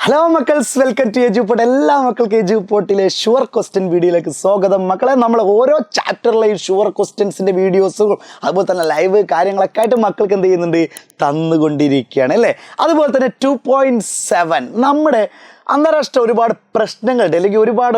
Hello മക്കൾസ്, welcome to Eduport. എല്ലാ മക്കൾക്ക് എജുപോർട്ടിലെ ഷുവർ ക്വസ്റ്റ്യൻ വീഡിയോയിലേക്ക് സ്വാഗതം. മക്കളെ, നമ്മൾ ഓരോ ചാപ്റ്ററിലെയും ഷുവർ ക്വസ്റ്റ്യൻസിൻ്റെ വീഡിയോസും അതുപോലെ തന്നെ ലൈവ് കാര്യങ്ങളൊക്കെ ആയിട്ട് മക്കൾക്ക് എന്ത് ചെയ്യുന്നുണ്ട്, തന്നുകൊണ്ടിരിക്കുകയാണ് അല്ലേ. അതുപോലെ തന്നെ 2.7 നമ്മുടെ അന്താരാഷ്ട്ര ഒരുപാട് പ്രശ്നങ്ങളുണ്ട്, അല്ലെങ്കിൽ ഒരുപാട്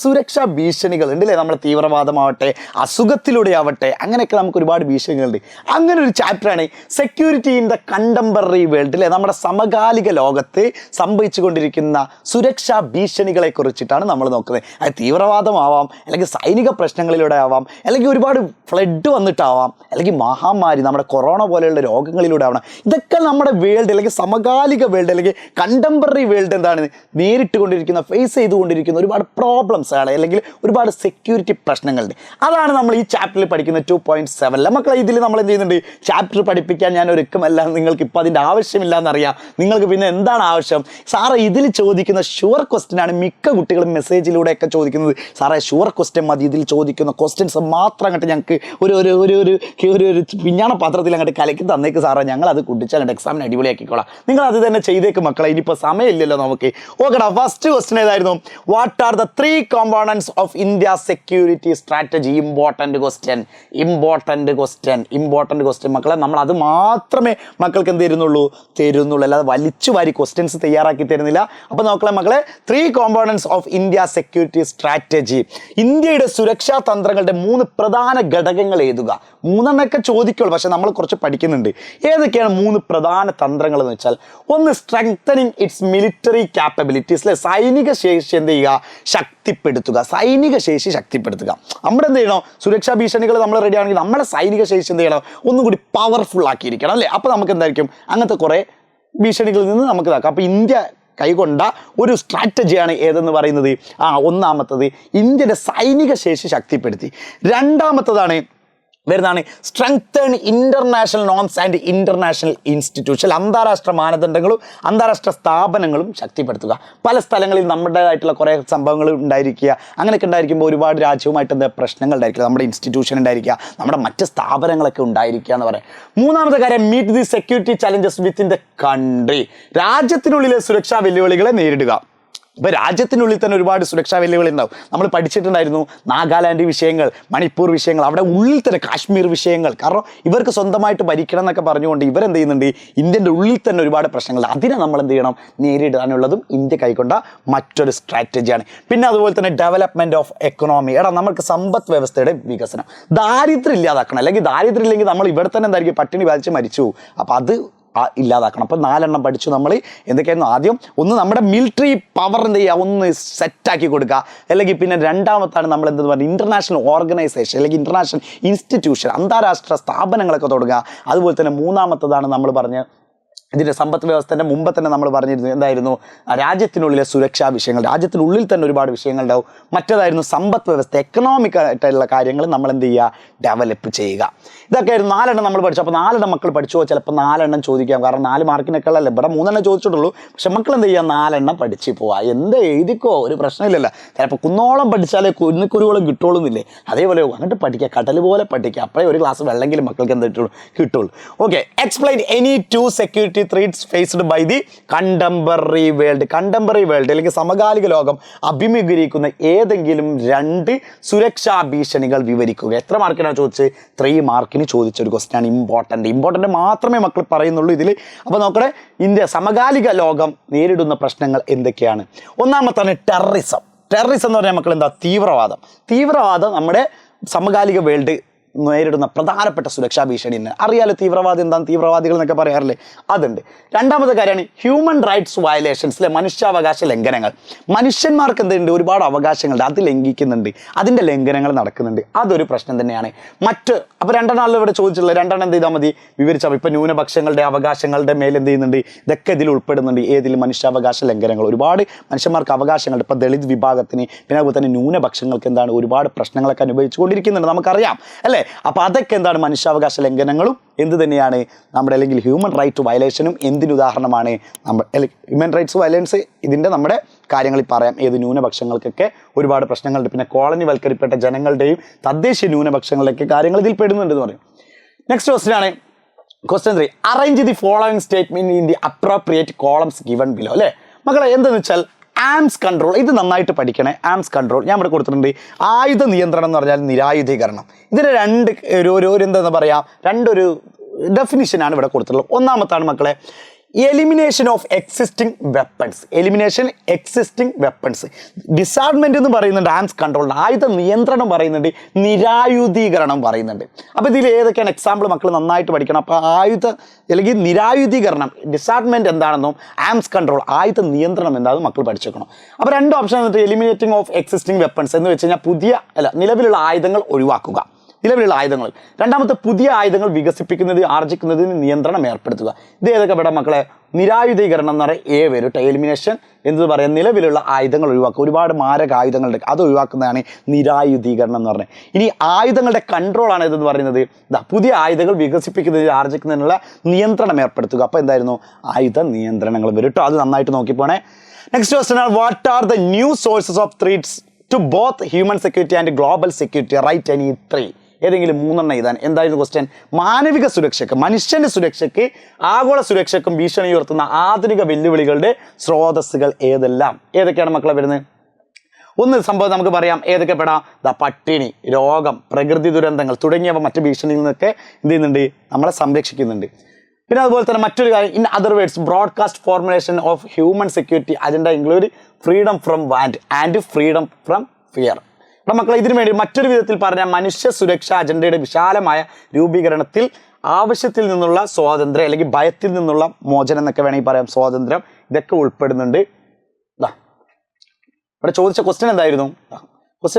സുരക്ഷാ ഭീഷണികളുണ്ട് അല്ലേ. നമ്മുടെ തീവ്രവാദമാവട്ടെ, അസുഖത്തിലൂടെ ആവട്ടെ, അങ്ങനെയൊക്കെ നമുക്ക് ഒരുപാട് ഭീഷണികളുണ്ട്. അങ്ങനെ ഒരു ചാപ്റ്ററാണ് security in the contemporary world അല്ലേ. നമ്മുടെ സമകാലിക ലോകത്ത് സംഭവിച്ചു കൊണ്ടിരിക്കുന്ന സുരക്ഷാ ഭീഷണികളെ കുറിച്ചിട്ടാണ് നമ്മൾ നോക്കുന്നത്. അത് തീവ്രവാദമാവാം, അല്ലെങ്കിൽ സൈനിക പ്രശ്നങ്ങളിലൂടെ ആവാം, അല്ലെങ്കിൽ ഒരുപാട് ഫ്ലഡ് വന്നിട്ടാവാം, അല്ലെങ്കിൽ മഹാമാരി നമ്മുടെ കൊറോണ പോലെയുള്ള രോഗങ്ങളിലൂടെ ആവണം. ഇതൊക്കെ നമ്മുടെ വേൾഡ് അല്ലെങ്കിൽ സമകാലിക വേൾഡ് അല്ലെങ്കിൽ കണ്ടംപററി വേൾഡ് എന്താണ് നേരിട്ട് കൊണ്ടിരിക്കുന്ന, ഫേസ് ചെയ്തുകൊണ്ടിരിക്കുന്ന ഒരുപാട് പ്രോബ്ലംസ് ആണ്, അല്ലെങ്കിൽ ഒരുപാട് സെക്യൂരിറ്റി പ്രശ്നങ്ങളുണ്ട്. അതാണ് നമ്മൾ ഈ ചാപ്റ്ററിൽ പഠിക്കുന്ന 2.7. മക്കളെ, ഇതിൽ നമ്മൾ എന്ത് ചെയ്യുന്നുണ്ട്, ചാപ്റ്റർ പഠിപ്പിക്കാൻ ഞാൻ ഒരുക്കമല്ല, നിങ്ങൾക്ക് ഇപ്പോൾ അതിൻ്റെ ആവശ്യമില്ല എന്നറിയാം. നിങ്ങൾക്ക് പിന്നെ എന്താണ് ആവശ്യം? സാറേ, ഇതിൽ ചോദിക്കുന്ന ഷുവർ ക്വസ്റ്റ്യൻ ആണ് മിക്ക കുട്ടികളും മെസ്സേജിലൂടെയൊക്കെ ചോദിക്കുന്നത്. സാറേ, ഷുവർ ക്വസ്റ്റ്യൻ മതി, ഇതിൽ ചോദിക്കുന്ന ക്വസ്റ്റ്യൻസ് മാത്രം അങ്ങോട്ട് ഞങ്ങൾക്ക് ഒരു പിഞ്ഞാണ പാത്രത്തിൽ അങ്ങോട്ട് കലക്കി തന്നേക്ക് സാറേ, ഞങ്ങൾ അത് കുടിച്ചാൽ അങ്ങോട്ട് എക്സാമിന് അടിപൊളിയാക്കിക്കോളാം. നിങ്ങൾ അത് തന്നെ ചെയ്തേക്ക് മക്കളെ, ഇനിയിപ്പോൾ സമയമില്ലല്ലോ നമുക്ക്. ഓക്കെടാ, ഫസ്റ്റ് ക്വസ്റ്റ്യൻ ഏതായിരുന്നു? What are the 3 components of India security strategy? Important question മക്കളെ. നമ്മൾ അത് മാത്രമേ മക്കൾക്ക് എന്ത് തരുന്നുള്ളൂ, അല്ലാതെ വലിച്ചു വാരി ക്വസ്റ്റ്യൻസ് തയ്യാറാക്കി തരുന്നില്ല. അപ്പോൾ നോക്കളെ മക്കളെ, 3 components of India security strategy. ഇന്ത്യയുടെ സുരക്ഷാ തന്ത്രങ്ങളുടെ 3 പ്രധാന ഘടകങ്ങൾ എഴുതുക. 3 ചോദിക്കുള്ളൂ, പക്ഷെ നമ്മൾ കുറച്ച് പഠിക്കുന്നുണ്ട്. ഏതൊക്കെയാണ് 3 പ്രധാന തന്ത്രങ്ങൾ എന്ന് വെച്ചാൽ, ഒന്ന് സ്ട്രെങ്തനിങ് ഇറ്റ്സ് മിലിറ്ററി ക്യാപ്പബിലിറ്റീസ് അല്ലെ. സൈനിക ശേഷി എന്ത് ചെയ്യുക, ശക്തിപ്പെടുത്തുക. നമ്മുടെ എന്ത് ചെയ്യണം, സുരക്ഷാ ഭീഷണികൾ നമ്മൾ റെഡി ആണെങ്കിൽ നമ്മുടെ സൈനിക ശേഷി എന്ത് ചെയ്യണം, ഒന്നും കൂടി പവർഫുൾ ആക്കിയിരിക്കണം അല്ലേ. അപ്പോൾ നമുക്ക് എന്തായിരിക്കും, അങ്ങനത്തെ കുറേ ഭീഷണികളിൽ നിന്ന് നമുക്ക് ഇതാക്കാം. അപ്പോൾ ഇന്ത്യ കൈകൊണ്ട ഒരു സ്ട്രാറ്റജിയാണ് ഏതെന്ന് പറയുന്നത്, ഒന്നാമത്തത് ഇന്ത്യയുടെ സൈനിക ശേഷി ശക്തിപ്പെടുത്തി. രണ്ടാമത്തതാണ് വരുന്നതാണ് strengthen international norms and international institution. അന്താരാഷ്ട്ര മാനദണ്ഡങ്ങളും അന്താരാഷ്ട്ര സ്ഥാപനങ്ങളും ശക്തിപ്പെടുത്തുക. പല സ്ഥലങ്ങളിൽ നമ്മുടേതായിട്ടുള്ള കുറേ സംഭവങ്ങൾ ഉണ്ടായിരിക്കുക. അങ്ങനെയൊക്കെ ഉണ്ടായിരിക്കുമ്പോൾ ഒരുപാട് രാജ്യവുമായിട്ട് എന്താ പ്രശ്നങ്ങൾ ഉണ്ടായിരിക്കുക, നമ്മുടെ ഇൻസ്റ്റിറ്റ്യൂഷൻ ഉണ്ടായിരിക്കുക, നമ്മുടെ മറ്റ് സ്ഥാപനങ്ങളൊക്കെ ഉണ്ടായിരിക്കുക എന്ന് പറയാം. മൂന്നാമത്തെ കാര്യം, meet the security challenges within the country. രാജ്യത്തിനുള്ളിലെ സുരക്ഷാ വെല്ലുവിളികളെ നേരിടുക. ഇപ്പോൾ രാജ്യത്തിനുള്ളിൽ തന്നെ ഒരുപാട് സുരക്ഷാ വെല്ലുവിളി ഉണ്ടാവും. നമ്മൾ പഠിച്ചിട്ടുണ്ടായിരുന്നു നാഗാലാൻഡ് വിഷയങ്ങൾ, മണിപ്പൂർ വിഷയങ്ങൾ, അവിടെ ഉള്ളിൽ തന്നെ കാശ്മീർ വിഷയങ്ങൾ. കാരണം ഇവർക്ക് സ്വന്തമായിട്ട് ഭരിക്കണം എന്നൊക്കെ പറഞ്ഞുകൊണ്ട് ഇവരെന്ത് ചെയ്യുന്നുണ്ട്, ഇന്ത്യൻ്റെ ഉള്ളിൽ തന്നെ ഒരുപാട് പ്രശ്നങ്ങൾ. അതിനെ നമ്മൾ എന്ത് ചെയ്യണം, നേരിടാനുള്ളതും ഇന്ത്യ കൈക്കൊണ്ട മറ്റൊരു സ്ട്രാറ്റജിയാണ്. പിന്നെ അതുപോലെ തന്നെ ഡെവലപ്മെൻറ്റ് ഓഫ് എക്കണോമി. നമുക്ക് സമ്പദ് വ്യവസ്ഥയുടെ വികസനം. ദാരിദ്ര്യം ഇല്ലാതാക്കണം, അല്ലെങ്കിൽ ദാരിദ്ര്യം ഇല്ലെങ്കിൽ നമ്മൾ ഇവിടെ തന്നെ എന്തായിരിക്കും, പട്ടിണി ബാധിച്ച് മരിച്ചു പോകും. അപ്പോൾ അത് ഇല്ലാതാക്കണം. അപ്പോൾ 4 പഠിച്ചു നമ്മൾ. എന്തൊക്കെയായിരുന്നു? ആദ്യം ഒന്ന് നമ്മുടെ മിലിറ്ററി പവർ എന്ത് ചെയ്യുക, ഒന്ന് സെറ്റാക്കി കൊടുക്കുക. അല്ലെങ്കിൽ പിന്നെ രണ്ടാമത്താണ് നമ്മൾ എന്തെന്ന് പറഞ്ഞാൽ ഇൻ്റർനാഷണൽ ഓർഗനൈസേഷൻ അല്ലെങ്കിൽ ഇൻ്റർനാഷണൽ ഇൻസ്റ്റിറ്റ്യൂഷൻ, അന്താരാഷ്ട്ര സ്ഥാപനങ്ങളൊക്കെ തുടങ്ങുക. അതുപോലെ തന്നെ മൂന്നാമത്തതാണ് നമ്മൾ പറഞ്ഞ ഇതിൻ്റെ സമ്പദ് വ്യവസ്ഥൻ്റെ മുമ്പ് തന്നെ നമ്മൾ പറഞ്ഞിരുന്നു എന്തായിരുന്നു, രാജ്യത്തിനുള്ളിലെ സുരക്ഷാ വിഷയങ്ങൾ. രാജ്യത്തിനുള്ളിൽ തന്നെ ഒരുപാട് വിഷയങ്ങളുണ്ടാവും. മറ്റേതായിരുന്നു സമ്പദ് വ്യവസ്ഥ, എക്കണോമിക് ആയിട്ടുള്ള കാര്യങ്ങൾ നമ്മൾ എന്ത് ചെയ്യുക, ഡെവലപ്പ് ചെയ്യുക. ഇതൊക്കെയായിരുന്നു 4 നമ്മൾ പഠിച്ചു. അപ്പോൾ 4 മക്കൾ പഠിച്ചോ, ചിലപ്പോൾ 4 ചോദിക്കാം. കാരണം 4 മാർക്കിനൊക്കെ ഉള്ളല്ലേ, ഇവിടെ 3 ചോദിച്ചിട്ടുള്ളൂ. പക്ഷെ മക്കൾ എന്ത് ചെയ്യുക, 4 പഠിച്ച് പോവാ. എന്ത് എഴുതിക്കോ, ഒരു പ്രശ്നമില്ലല്ലോ. ചിലപ്പോൾ കുന്നോളം പഠിച്ചാലേ കുരുക്കുരുവോളം കിട്ടുള്ളൂന്നില്ലേ, അതേപോലെ അങ്ങോട്ട് പഠിക്കുക, കടൽ പോലെ പഠിക്കുക. അപ്പോഴേ ഒരു ഗ്ലാസ് വെള്ളമെങ്കിലും മക്കൾക്ക് എന്ത് കിട്ടുള്ളൂ. Okay, explain any 2 security threats faced by the contemporary world. Contemporary world അല്ലെങ്കിൽ സമകാലിക ലോകം അഭിമുഖീകരിക്കുന്ന ഏതെങ്കിലും 2 സുരക്ഷാ ഭീഷണികൾ വിവരിക്കുക. എത്ര മാർക്കിനാണ് ചോദിച്ചത്? 3 മാർക്കിന് ചോദിച്ചൊരു ക്വസ്റ്റ്യൻ ആണ്. ഇമ്പോർട്ടൻ്റ് മാത്രമേ മക്കൾ പറയുന്നുള്ളൂ ഇതിൽ. അപ്പോൾ നോക്കണേ, ഇന്ത്യ സമകാലിക ലോകം നേരിടുന്ന പ്രശ്നങ്ങൾ എന്തൊക്കെയാണ്? ഒന്നാമത്താണ് ടെററിസം എന്ന് പറഞ്ഞാൽ മക്കൾ എന്താ, തീവ്രവാദം നമ്മുടെ സമകാലിക വേൾഡ് നേരിടുന്ന പ്രധാനപ്പെട്ട സുരക്ഷാ ഭീഷണി തന്നെ. അറിയാലോ തീവ്രവാദം എന്താണ്, തീവ്രവാദികൾ എന്നൊക്കെ പറയാറില്ലേ, അതുണ്ട്. രണ്ടാമത്തെ കാര്യമാണ് ഹ്യൂമൻ റൈറ്റ്സ് വയലേഷൻസ് അല്ലെ, മനുഷ്യാവകാശ ലംഘനങ്ങൾ. മനുഷ്യന്മാർക്ക് എന്തുണ്ട്, ഒരുപാട് അവകാശങ്ങളുണ്ട്, അത് ലംഘിക്കുന്നുണ്ട്, അതിൻ്റെ ലംഘനങ്ങൾ നടക്കുന്നുണ്ട്. അതൊരു പ്രശ്നം തന്നെയാണ്. അപ്പോൾ 2 ഇവിടെ ചോദിച്ചിട്ടുള്ളത് 2 എന്ത് ചെയ്താൽ മതി, വിവരിച്ചാൽ. ഇപ്പോൾ ന്യൂനപക്ഷങ്ങളുടെ അവകാശങ്ങളുടെ മേൽ എന്ത് ചെയ്യുന്നുണ്ട്, ഇതൊക്കെ ഇതിൽ ഉൾപ്പെടുന്നുണ്ട്. ഏതിൽ? മനുഷ്യാവകാശ ലംഘനങ്ങൾ. ഒരുപാട് മനുഷ്യന്മാർക്ക് അവകാശങ്ങളുണ്ട്. ഇപ്പോൾ ദളിത് വിഭാഗത്തിന്, പിന്നെ അതുപോലെ തന്നെ ന്യൂനപക്ഷങ്ങൾക്ക് എന്താണ്, ഒരുപാട് പ്രശ്നങ്ങളൊക്കെ അനുഭവിച്ചുകൊണ്ടിരിക്കുന്നുണ്ട്, നമുക്കറിയാം അല്ലേ. അപ്പോൾ അതൊക്കെ എന്താണ്, മനുഷ്യാവകാശ ലംഘനങ്ങളും എന്ത് തന്നെയാണ് നമ്മുടെ, അല്ലെങ്കിൽ ഹ്യൂമൻ റൈറ്റ് വയലേഷനും എന്തിനുദാഹരണമാണ്? ഹ്യൂമൻ റൈറ്റ്സ് വയലൻസ് ഇതിൻ്റെ നമ്മുടെ കാര്യങ്ങളിൽ പറയാം. ഏത് ന്യൂനപക്ഷങ്ങൾക്കൊക്കെ ഒരുപാട് പ്രശ്നങ്ങളുണ്ട്. പിന്നെ കോളനിവൽക്കരിക്കപ്പെട്ട ജനങ്ങളുടെയും തദ്ദേശീയ ന്യൂനപക്ഷങ്ങളുടെയൊക്കെ കാര്യങ്ങൾ ഇതിൽ പെടുന്നുണ്ടെന്ന് പറയും. Next question 3, arrange the following statement in the appropriate columns given below അല്ലേ. മക്കളെ എന്താണെന്ന് വെച്ചാൽ ആംസ് കൺട്രോൾ, ഇത് നന്നായിട്ട് പഠിക്കണേ. ആംസ് കൺട്രോൾ ഞാൻ ഇവിടെ കൊടുത്തിട്ടുണ്ട്. ആയുധ നിയന്ത്രണം എന്ന് പറഞ്ഞാൽ നിരായുധീകരണം. ഇതിന് എന്താ പറയുക, രണ്ടൊരു ഡെഫിനിഷനാണ് ഇവിടെ കൊടുത്തിട്ടുള്ളത്. ഒന്നാമത്താണ് മക്കളെ elimination of existing weapons. Elimination existing weapons. Disarmament എന്ന് പറയുന്നുണ്ട് ആംസ് കൺട്രോൾ, ആയുധ നിയന്ത്രണം പറയുന്നുണ്ട്, നിരായുധീകരണം പറയുന്നുണ്ട്. അപ്പോൾ ഇതിൽ ഏതൊക്കെയാണ് എക്സാമ്പിൾ മക്കൾ നന്നായിട്ട് പഠിക്കണം. അപ്പോൾ ആയുധ അല്ലെങ്കിൽ നിരായുധീകരണം ഡിസാർട്ട്മെന്റ് എന്താണെന്നും ആംസ് കൺട്രോൾ ആയുധ നിയന്ത്രണം എന്താണെന്നും മക്കൾ പഠിച്ചേക്കണം. അപ്പോൾ രണ്ട് ഓപ്ഷൻ എന്നിട്ട് എലിമിനേറ്റിംഗ് ഓഫ് എക്സിസ്റ്റിംഗ് വെപ്പൺസ് എന്ന് വെച്ച് കഴിഞ്ഞാൽ നിലവിലുള്ള ആയുധങ്ങൾ ഒഴിവാക്കുക, നിലവിലുള്ള ആയുധങ്ങൾ. രണ്ടാമത്തെ പുതിയ ആയുധങ്ങൾ വികസിപ്പിക്കുന്നത് ആർജിക്കുന്നതിന് നിയന്ത്രണം ഏർപ്പെടുത്തുക. ഇത് ഏതൊക്കെ ഇവിടെ മക്കളെ? നിരായുധീകരണം എന്ന് പറയുക വരും. എലിമിനേഷൻ എന്ന് പറയാം നിലവിലുള്ള ആയുധങ്ങൾ ഒഴിവാക്കുക. ഒരുപാട് മാരക ആയുധങ്ങളുണ്ട്, അത് ഒഴിവാക്കുന്നതാണ് നിരായുധീകരണം എന്ന് പറഞ്ഞത്. ഇനി ആയുധങ്ങളുടെ കൺട്രോളാണ് ഇതെന്ന് പറയുന്നത്. പുതിയ ആയുധങ്ങൾ വികസിപ്പിക്കുന്നതിന് ആർജിക്കുന്നതിനുള്ള നിയന്ത്രണം ഏർപ്പെടുത്തുക. അപ്പോൾ എന്തായിരുന്നു? ആയുധ നിയന്ത്രണങ്ങൾ വരും കേട്ടോ. അത് നന്നായിട്ട് നോക്കിപ്പോണേ. നെക്സ്റ്റ് ക്വസ്റ്റ്യൻ ആണ്, what are the new sources of threats to both human security and global security? Right any 3. ഏതെങ്കിലും 3 എഴുതാൻ. എന്തായിരുന്നു ക്വസ്റ്റ്യൻ? മാനവിക സുരക്ഷയ്ക്ക്, മനുഷ്യന്റെ സുരക്ഷയ്ക്ക്, ആഗോള സുരക്ഷയ്ക്കും ഭീഷണി ഉയർത്തുന്ന ആധുനിക വെല്ലുവിളികളുടെ സ്രോതസ്സുകൾ ഏതെല്ലാം? ഏതൊക്കെയാണ് മക്കളെ വരുന്നത്? ഒന്ന് സംഭവം നമുക്ക് പറയാം. ഏതൊക്കെ പെടാം? പട്ടിണി, രോഗം, പ്രകൃതി ദുരന്തങ്ങൾ തുടങ്ങിയവ മറ്റ് ഭീഷണിയിൽ നിന്നൊക്കെ എന്ത് ചെയ്യുന്നുണ്ട്? നമ്മളെ സംരക്ഷിക്കുന്നുണ്ട്. പിന്നെ അതുപോലെ തന്നെ മറ്റൊരു കാര്യം, in other words broadcast formulation of human security agenda include freedom from want and freedom from fear. അപ്പം മക്കളെ ഇതിനു വേണ്ടി മറ്റൊരു വിധത്തിൽ പറഞ്ഞാൽ മനുഷ്യ സുരക്ഷാ അജണ്ടയുടെ വിശാലമായ രൂപീകരണത്തിൽ ആവശ്യത്തിൽ നിന്നുള്ള സ്വാതന്ത്ര്യം അല്ലെങ്കിൽ ഭയത്തിൽ നിന്നുള്ള മോചനം എന്നൊക്കെ വേണമെങ്കിൽ പറയാം, സ്വാതന്ത്ര്യം, ഇതൊക്കെ ഉൾപ്പെടുന്നുണ്ട്. ഇവിടെ ചോദിച്ച ക്വസ്റ്റ്യൻ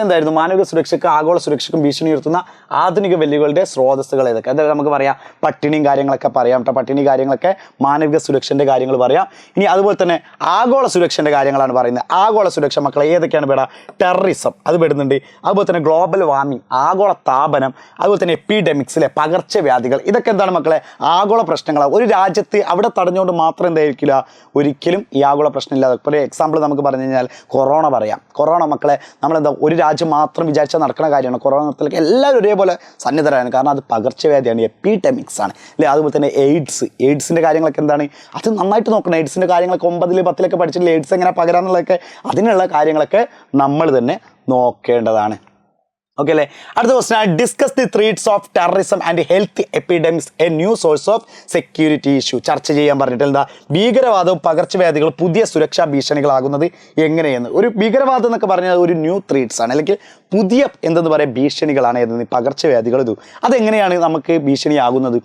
എന്തായിരുന്നു? മാനവിക സുരക്ഷയ്ക്ക് ആഗോള സുരക്ഷയ്ക്കും ഭീഷണി ഉയർത്തുന്ന ആധുനിക വെല്ലുവിളികളുടെ സ്രോതസ്സുകൾ ഏതൊക്കെ? അതായത് നമുക്ക് പറയാം പട്ടിണിയും കാര്യങ്ങളൊക്കെ പറയാം കേട്ടോ. പട്ടിണി കാര്യങ്ങളൊക്കെ മാനവിക സുരക്ഷൻ്റെ കാര്യങ്ങൾ പറയാം. ഇനി അതുപോലെ തന്നെ ആഗോള സുരക്ഷൻ്റെ കാര്യങ്ങളാണ് പറയുന്നത്. ആഗോള സുരക്ഷ മക്കളെ ഏതൊക്കെയാണ് പെടുക? ടെററിസം അത് പെടുന്നുണ്ട്. അതുപോലെ തന്നെ ഗ്ലോബൽ വാർമിംഗ്, ആഗോള താപനം, അതുപോലെ തന്നെ എപ്പിഡെമിക്സിലെ പകർച്ചവ്യാധികൾ, ഇതൊക്കെ എന്താണ് മക്കളെ? ആഗോള പ്രശ്നങ്ങളാണ്. ഒരു രാജ്യത്ത് അവിടെ തടഞ്ഞുകൊണ്ട് മാത്രം എന്തായിരിക്കില്ല, ഒരിക്കലും ഈ ആഗോള പ്രശ്നമില്ലാതെ. ഇപ്പോൾ ഒരു എക്സാമ്പിൾ നമുക്ക് പറഞ്ഞു കഴിഞ്ഞാൽ കൊറോണ പറയാം. കൊറോണ മക്കളെ നമ്മളെന്താ ഒരു രാജ്യം മാത്രം വിചാരിച്ചാൽ നടക്കുന്ന കാര്യമാണ്. കൊറോണത്തിലേക്ക് എല്ലാവരും ഒരേപോലെ സന്നിധരാണ്, കാരണം അത് പകർച്ചവ്യാധിയാണ്, എപ്പിഡെമിക്സ് ആണ് അല്ലേ. അതുപോലെ തന്നെ എയ്ഡ്സിൻ്റെ കാര്യങ്ങളൊക്കെ എന്താണ്, അത് നന്നായിട്ട് നോക്കണം. എയ്ഡ്സിൻ്റെ കാര്യങ്ങളൊക്കെ 9, 10 പഠിച്ചിട്ടില്ല. എയ്ഡ്സ് എങ്ങനെ പകരാന്നുള്ളതൊക്കെ, അതിനുള്ള കാര്യങ്ങളൊക്കെ നമ്മൾ തന്നെ നോക്കേണ്ടതാണ്. ഓക്കെ അല്ലേ. അടുത്ത ക്വസ്റ്റ്യൻ ആണ്, discuss the threats of terrorism and health epidemics A new source of security issue. ചർച്ച ചെയ്യാൻ പറഞ്ഞിട്ട് എന്താ? ഭീകരവാദവും പകർച്ചവ്യാധികളും പുതിയ സുരക്ഷാ ഭീഷണികളാകുന്നത് എങ്ങനെയെന്ന്. ഒരു ഭീകരവാദം എന്നൊക്കെ പറഞ്ഞാൽ ഒരു ന്യൂ ത്രെറ്റ്സ് ആണ്, അല്ലെങ്കിൽ പുതിയ എന്തെന്ന് പറയുക ഭീഷണികളാണ് ഏതെന്ന്, പകർച്ചവ്യാധികൾ. അതെങ്ങനെയാണ് നമുക്ക് ഭീഷണിയാകുന്നത്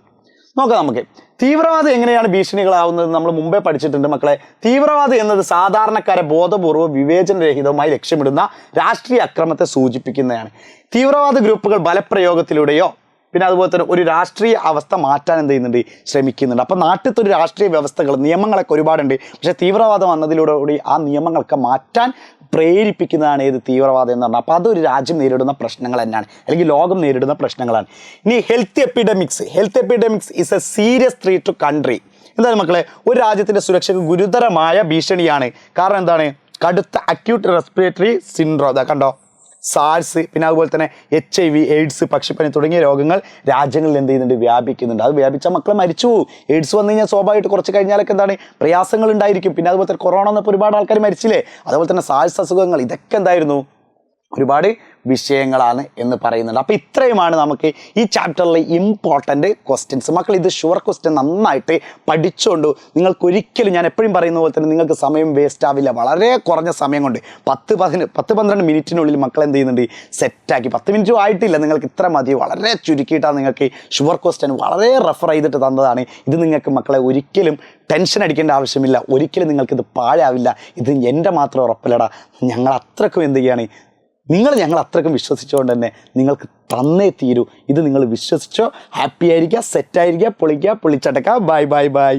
നോക്കാം. നമുക്ക് തീവ്രവാദം എങ്ങനെയാണ് ഭീഷണികളാവുന്നത് നമ്മൾ മുമ്പേ പഠിച്ചിട്ടുണ്ട് മക്കളെ. തീവ്രവാദം എന്നത് സാധാരണക്കാരെ ബോധപൂർവ്വം വിവേചനരഹിതമായി ലക്ഷ്യമിടുന്ന രാഷ്ട്രീയ അക്രമത്തെ സൂചിപ്പിക്കുന്നതാണ്. തീവ്രവാദ ഗ്രൂപ്പുകൾ ബലപ്രയോഗത്തിലൂടെയോ പിന്നെ അതുപോലെ തന്നെ ഒരു രാഷ്ട്രീയ അവസ്ഥ മാറ്റാൻ എന്ത് ചെയ്യുന്നുണ്ട്? ശ്രമിക്കുന്നുണ്ട്. അപ്പം നാട്ടിലത്തെ ഒരു രാഷ്ട്രീയ വ്യവസ്ഥകൾ, നിയമങ്ങളൊക്കെ ഒരുപാടുണ്ട്. പക്ഷേ തീവ്രവാദം വന്നതിലൂടെ ആ നിയമങ്ങളൊക്കെ മാറ്റാൻ പ്രേരിപ്പിക്കുന്നതാണ് ഏത്? തീവ്രവാദം എന്ന് പറഞ്ഞാൽ. അപ്പോൾ അതൊരു രാജ്യം നേരിടുന്ന പ്രശ്നങ്ങൾ തന്നെയാണ്, അല്ലെങ്കിൽ ലോകം നേരിടുന്ന പ്രശ്നങ്ങളാണ്. ഇനി health epidemics is a serious threat to country. എന്താണ് മക്കളെ? ഒരു രാജ്യത്തിൻ്റെ സുരക്ഷയ്ക്ക് ഗുരുതരമായ ഭീഷണിയാണ്. കാരണം എന്താണ്? കടുത്ത അക്യൂട്ട് റെസ്പിറേറ്ററി സിൻഡ്രോം, അതാ കണ്ടോ, സാർസ്, പിന്നെ അതുപോലെ തന്നെ HIV, എയ്ഡ്സ്, പക്ഷിപ്പനി തുടങ്ങിയ രോഗങ്ങൾ രാജ്യങ്ങളിൽ എന്ത് ചെയ്യുന്നുണ്ട്? വ്യാപിക്കുന്നുണ്ട്. അത് വ്യാപിച്ച മക്കൾ മരിച്ചു പോകും. എയ്ഡ്സ് വന്നു കഴിഞ്ഞാൽ സ്വാഭാവികമായിട്ട് കുറച്ച് കഴിഞ്ഞാലൊക്കെ എന്താണ്? പ്രയാസങ്ങൾ ഉണ്ടായിരിക്കും. പിന്നെ അതുപോലെ തന്നെ കൊറോണ വന്നപ്പോൾ ഒരുപാട് ആൾക്കാർ മരിച്ചില്ലേ. അതുപോലെ തന്നെ സാർസ് അസുഖങ്ങൾ, ഇതൊക്കെ എന്തായിരുന്നു? ഒരുപാട് വിഷയങ്ങളാണ് എന്ന് പറയുന്നുണ്ട്. അപ്പോൾ ഇത്രയുമാണ് നമുക്ക് ഈ ചാപ്റ്ററിലെ ഇമ്പോർട്ടൻ്റ് ക്വസ്റ്റ്യൻസ്. മക്കൾ ഇത് ഷുവർ ക്വസ്റ്റ്യൻ നന്നായിട്ട് പഠിച്ചുകൊണ്ട് നിങ്ങൾക്കൊരിക്കലും, ഞാൻ എപ്പോഴും പറയുന്ന പോലെ തന്നെ, നിങ്ങൾക്ക് സമയം വേസ്റ്റ് ആവില്ല. വളരെ കുറഞ്ഞ സമയം കൊണ്ട് 10-12 മിനിറ്റിനുള്ളിൽ മക്കൾ എന്ത് ചെയ്യുന്നുണ്ട്? സെറ്റാക്കി. 10 മിനിറ്റും ആയിട്ടില്ല, നിങ്ങൾക്ക് ഇത്ര മതി. വളരെ ചുരുക്കിയിട്ടാണ് നിങ്ങൾക്ക് ഷുവർ ക്വസ്റ്റ്യൻ വളരെ റെഫർ ചെയ്തിട്ട് തന്നതാണ്. ഇത് നിങ്ങൾക്ക് മക്കളെ ഒരിക്കലും ടെൻഷൻ അടിക്കേണ്ട ആവശ്യമില്ല. ഒരിക്കലും നിങ്ങൾക്കിത് പാഴാവില്ല. ഇത് എൻ്റെ മാത്രം ഉറപ്പില്ലടാ, ഞങ്ങൾ അത്രക്കും എന്ത് ചെയ്യുകയാണ്, ഞങ്ങൾ അത്രയ്ക്കും വിശ്വസിച്ചുകൊണ്ട് തന്നെ നിങ്ങൾക്ക് തന്നേ തീരൂ. ഇത് നിങ്ങൾ വിശ്വസിച്ചോ. ഹാപ്പി ആയിരിക്കുക, സെറ്റായിരിക്കുക, പൊളിക്കുക, പൊളിച്ചടക്കുക. ബൈ.